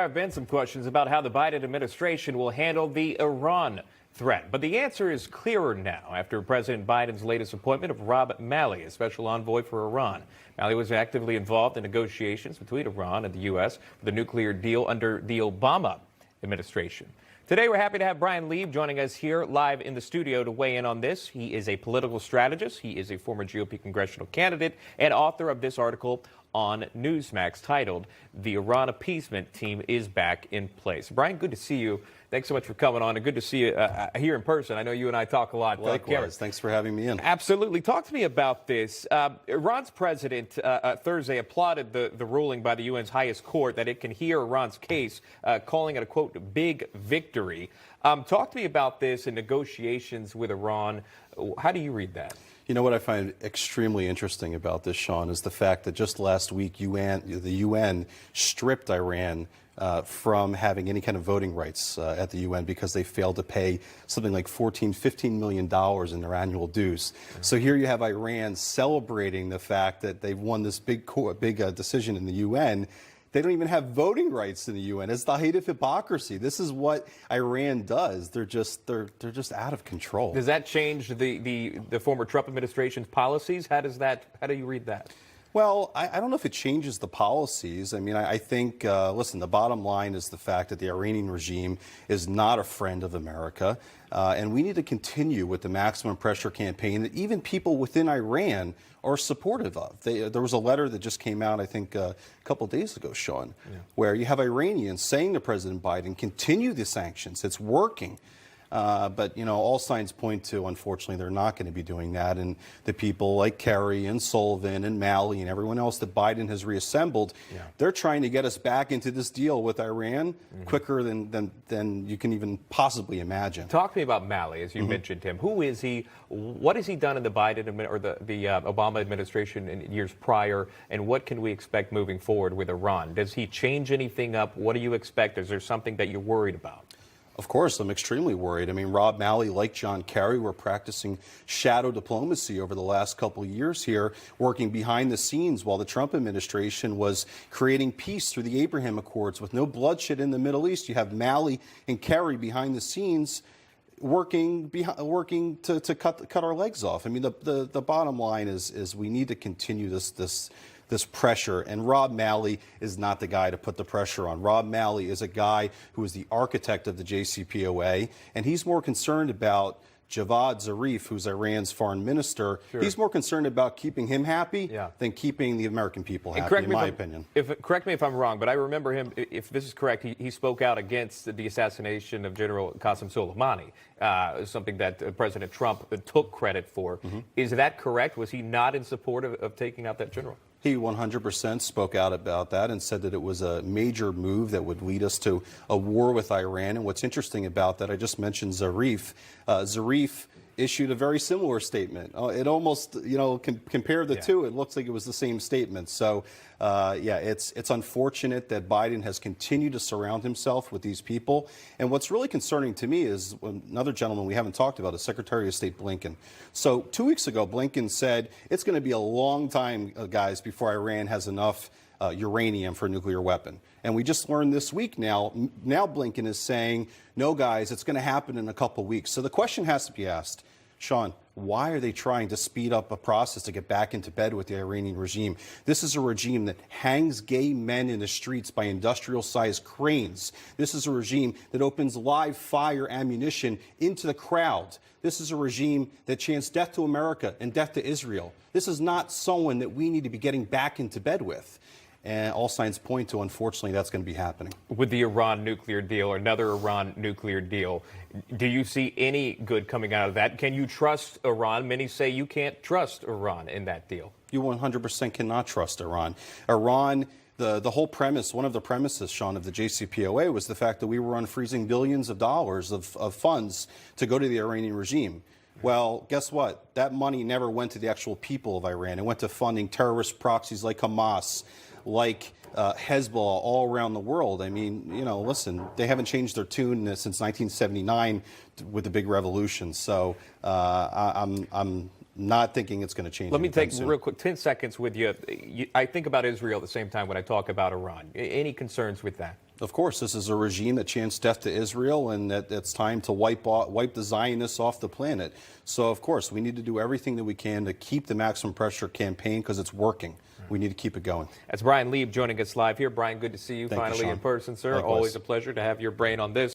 There have been some questions about how the Biden administration will handle the Iran threat. But the answer is clearer now after President Biden's latest appointment of Rob Malley, a special envoy for Iran. Malley was actively involved in negotiations between Iran and the U.S. for the nuclear deal under the Obama administration. Today, we're happy to have Brian Lieb joining us here live in the studio to weigh in on this. He is a political strategist. He is a former GOP congressional candidate and author of this article on Newsmax titled, "The Iran Appeasement Team is Back in Place." Brian, good to see you. Thanks so much for coming on, and good to see you here in person. I know you and I talk a lot. Likewise. Thanks for having me in. Absolutely. Talk to me about this. Iran's president Thursday applauded the ruling by the UN's highest court that it can hear Iran's case, calling it a, quote, big victory. Talk to me about this and negotiations with Iran. How do you read that? You know what I find extremely interesting about this, Sean, is the fact that just last week the UN stripped Iran from having any kind of voting rights at the UN because they failed to pay something like $15 million in their annual dues. So here you have Iran celebrating the fact that they've won this big decision in the UN. They don't even have voting rights in the UN. It's the height of hypocrisy. This is what Iran does. They're just out of control. Does that change the former Trump administration's policies? How do you read that? Well, I don't know if it changes the policies. I mean, I think, listen, the bottom line is the fact that the Iranian regime is not a friend of America. And we need to continue with the maximum pressure campaign that even people within Iran are supportive of. There was a letter that just came out, I think, a couple of days ago, Sean, where you have Iranians saying to President Biden, continue the sanctions. It's working. But, you know, all signs point to, unfortunately, they're not going to be doing that. And the people like Kerry and Sullivan and Malley and everyone else that Biden has reassembled, they're trying to get us back into this deal with Iran quicker than you can even possibly imagine. Talk to me about Malley, as you mentioned him. Who is he? What has he done in the Biden or the Obama administration in years prior? And what can we expect moving forward with Iran? Does he change anything up? What do you expect? Is there something that you're worried about? Of course, I'm extremely worried. I mean, Rob Malley, like John Kerry, were practicing shadow diplomacy over the last couple of years here, working behind the scenes while the Trump administration was creating peace through the Abraham Accords with no bloodshed in the Middle East. You have Malley and Kerry behind the scenes working to cut our legs off. I mean, the bottom line is we need to continue this pressure, and Rob Malley is not the guy to put the pressure on. Rob Malley is a guy who is the architect of the JCPOA, and he's more concerned about Javad Zarif, who's Iran's foreign minister. Sure. He's more concerned about keeping him happy than keeping the American people happy, in my opinion. Correct me if I'm wrong, but I remember him, if this is correct, he spoke out against the assassination of General Qasem Soleimani, something that President Trump took credit for. Is that correct? Was he not in support of taking out that general? He 100% spoke out about that and said that it was a major move that would lead us to a war with Iran. And what's interesting about that, I just mentioned Zarif. Zarif issued a very similar statement. It almost, you know, compare the two, it looks like it was the same statement. So, it's unfortunate that Biden has continued to surround himself with these people. And what's really concerning to me is another gentleman we haven't talked about is Secretary of State Blinken. So 2 weeks ago, Blinken said it's going to be a long time, guys, before Iran has enough uranium for a nuclear weapon. And we just learned this week now Blinken is saying, no, guys, it's going to happen in a couple weeks. So the question has to be asked, Sean, why are they trying to speed up a process to get back into bed with the Iranian regime? This is a regime that hangs gay men in the streets by industrial-sized cranes. This is a regime that opens live fire ammunition into the crowd. This is a regime that chants death to America and death to Israel. This is not someone that we need to be getting back into bed with. And all signs point to, unfortunately, that's going to be happening. With the Iran nuclear deal, or another Iran nuclear deal, do you see any good coming out of that? Can you trust Iran? Many say you can't trust Iran in that deal. You 100% cannot trust Iran. Iran, the whole premise, one of the premises, Sean, of the JCPOA was the fact that we were unfreezing billions of dollars of funds to go to the Iranian regime. Well, guess what? That money never went to the actual people of Iran. It went to funding terrorist proxies like Hamas, like Hezbollah all around the world. I mean, you know, listen, they haven't changed their tune since 1979 with the big revolution. So I'm not thinking it's going to change. Let me take real quick 10 seconds with you. I think about Israel at the same time when I talk about Iran. Any concerns with that? Of course, this is a regime that chants death to Israel, and that it's time to wipe the Zionists off the planet. So, of course, we need to do everything that we can to keep the maximum pressure campaign because it's working. We need to keep it going. That's Brian Lieb joining us live here. Brian, good to see you Thank you, finally Sean. in person, sir. Likewise. Always a pleasure to have your brain on this.